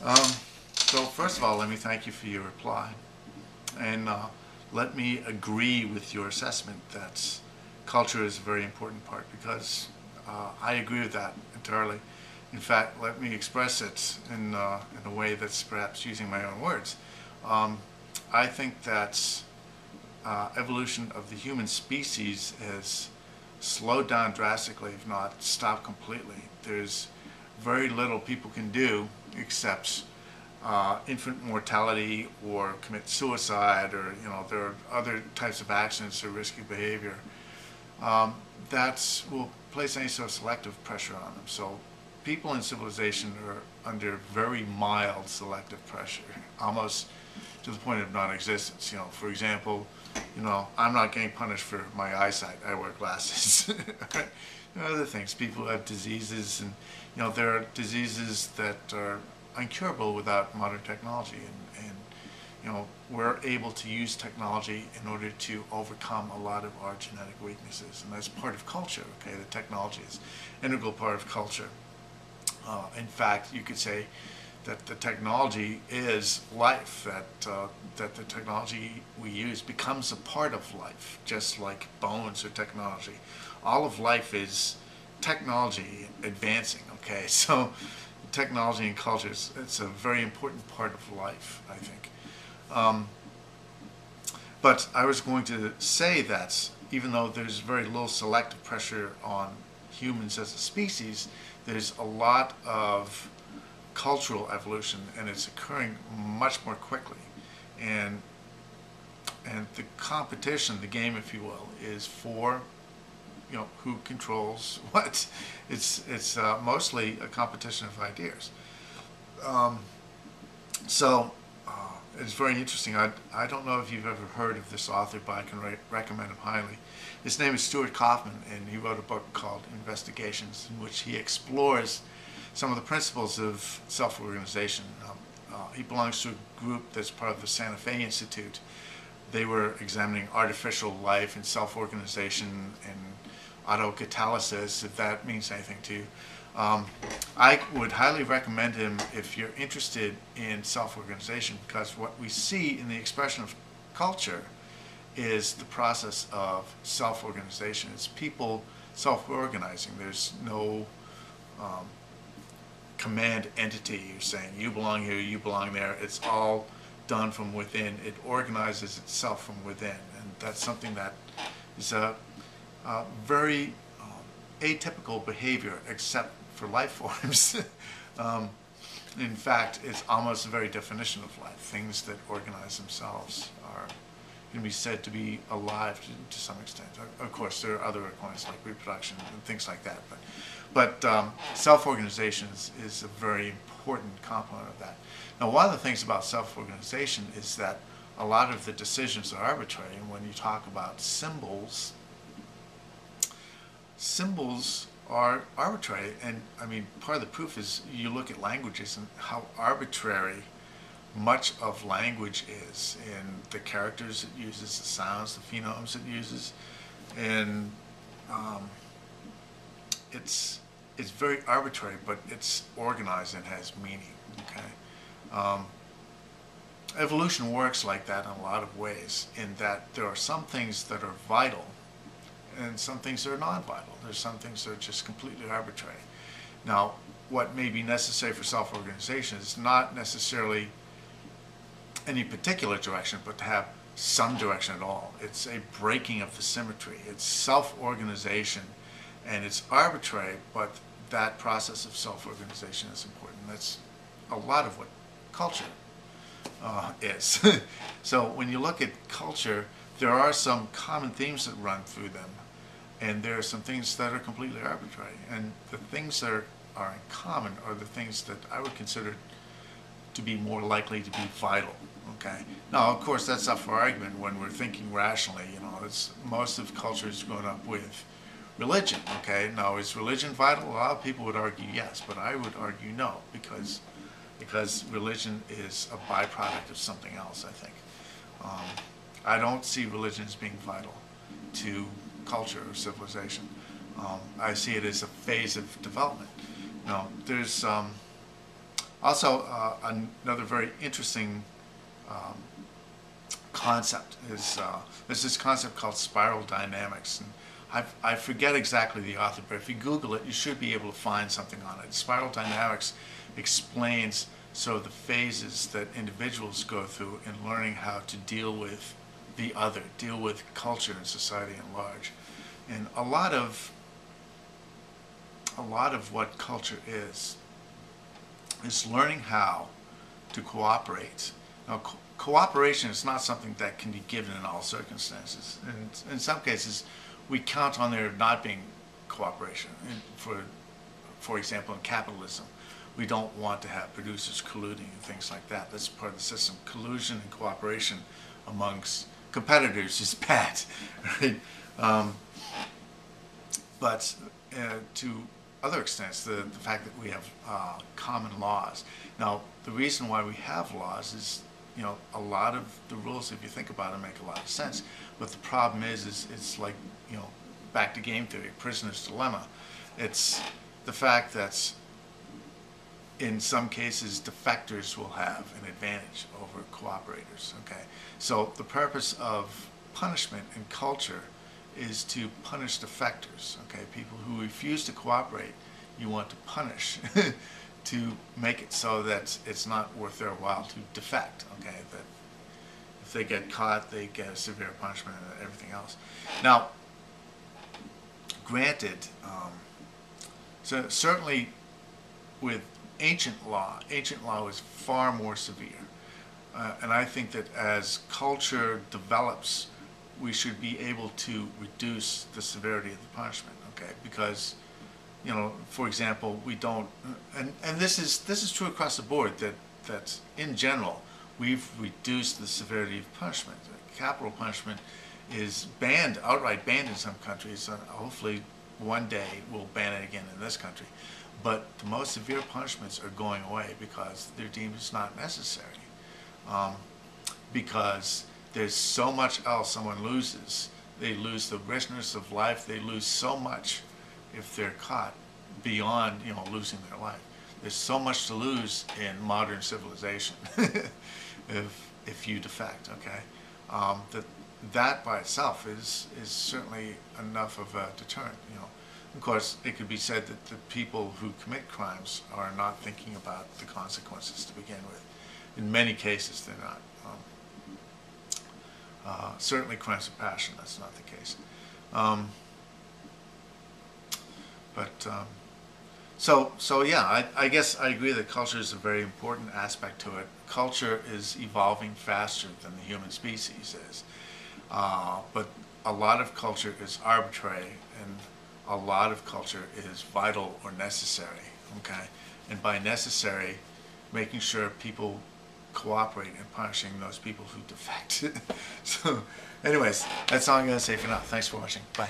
Um, so first of all, let me thank you for your reply, and let me agree with your assessment that culture is a very important part because I agree with that entirely. In fact, let me express it in a way that's perhaps using my own words. Um, I think that evolution of the human species has slowed down drastically, if not stopped completely. There's very little people can do except infant mortality or commit suicide, or there are other types of accidents or risky behavior that will place any sort of selective pressure on them. So people in civilization are under very mild selective pressure, almost to the point of non-existence. For example, I'm not getting punished for my eyesight. I wear glasses. There are other things. People have diseases, and there are diseases that are incurable without modern technology, and we're able to use technology in order to overcome a lot of our genetic weaknesses, and that's part of culture. Okay, the technology is an integral part of culture. In fact, you could say that the technology is life, that the technology we use becomes a part of life, just like bones or technology. All of life is technology advancing, okay? So technology and culture, it's a very important part of life, I think. Um, but I was going to say that even though there's very little selective pressure on humans as a species, there's a lot of cultural evolution, and it's occurring much more quickly. And the competition, the game, if you will, is for who controls what. It's mostly a competition of ideas. Um, so it's very interesting. I don't know if you've ever heard of this author, but I can recommend him highly. His name is Stuart Kaufman, and he wrote a book called Investigations, in which he explores some of the principles of self-organization. He belongs to a group that's part of the Santa Fe Institute. They were examining artificial life and self-organization and autocatalysis, if that means anything to you. I would highly recommend him if you're interested in self-organization, because what we see in the expression of culture is the process of self-organization. It's people self-organizing. There's no um, command entity. You're saying you belong here, you belong there. It's all done from within. It organizes itself from within, and that's something that is a very atypical behavior, except for life forms. um, in fact, it's almost the very definition of life. Things that organize themselves are can be said to be alive to some extent. Of course, there are other requirements like reproduction and things like that, but self-organization is a very important component of that. Now, one of the things about self-organization is that a lot of the decisions are arbitrary, and when you talk about symbols, symbols are arbitrary. And I mean, part of the proof is you look at languages and how arbitrary much of language is, in the characters it uses, the sounds, the phonemes it uses, and um, it's very arbitrary, but it's organized and has meaning. Okay, evolution works like that in a lot of ways, in that there are some things that are vital and some things that are non-vital. There's some things that are just completely arbitrary. Now, what may be necessary for self-organization is not necessarily any particular direction, but to have some direction at all. It's a breaking of the symmetry. It's self-organization, and it's arbitrary, but that process of self-organization is important. That's a lot of what culture is. So when you look at culture, there are some common themes that run through them, and there are some things that are completely arbitrary. And the things that are in common are the things that I would consider to be more likely to be vital. Okay. Now, of course, that's up for argument when we're thinking rationally. It's most of culture is grown up with religion. Okay. Now, is religion vital? A lot of people would argue yes, but I would argue no, because religion is a byproduct of something else, I think. Um, I don't see religion as being vital to culture or civilization. I see it as a phase of development. There's Also, another very interesting concept is there's this concept called spiral dynamics, and I forget exactly the author, but if you Google it, you should be able to find something on it. Spiral dynamics explains the phases that individuals go through in learning how to deal with the other, deal with culture and society at large. And a lot of what culture is learning how to cooperate. Now, cooperation is not something that can be given in all circumstances. And in some cases, we count on there not being cooperation. And for example, in capitalism, we don't want to have producers colluding and things like that. That's part of the system. Collusion and cooperation amongst competitors is bad, right? But to other extents, the fact that we have common laws. Now, the reason why we have laws is, a lot of the rules, if you think about it, make a lot of sense. But the problem is it's like, back to game theory, prisoner's dilemma. It's the fact that in some cases, defectors will have an advantage over cooperators, okay? So the purpose of punishment in culture is to punish defectors, okay? People who refuse to cooperate, you want to punish to make it so that it's not worth their while to defect, okay? That if they get caught, they get a severe punishment and everything else. Now, granted, so certainly with ancient law is far more severe. And I think that as culture develops, we should be able to reduce the severity of the punishment, okay? Because, for example, we don't, and this is true across the board, that in general, we've reduced the severity of punishment. Capital punishment is banned, outright banned in some countries. Hopefully one day we'll ban it again in this country. But the most severe punishments are going away because they're deemed as not necessary. Because there's so much else someone loses. They lose the richness of life. They lose so much if they're caught beyond, losing their life. There's so much to lose in modern civilization if you defect, okay? That by itself is certainly enough of a deterrent, Of course, it could be said that the people who commit crimes are not thinking about the consequences to begin with. In many cases, they're not. Certainly crimes of passion, that's not the case. So yeah, I guess I agree that culture is a very important aspect to it. Culture is evolving faster than the human species is. But a lot of culture is arbitrary, and a lot of culture is vital or necessary, okay? And by necessary, making sure people cooperate and punishing those people who defect. So anyways, that's all I'm going to say for now. Thanks for watching. Bye.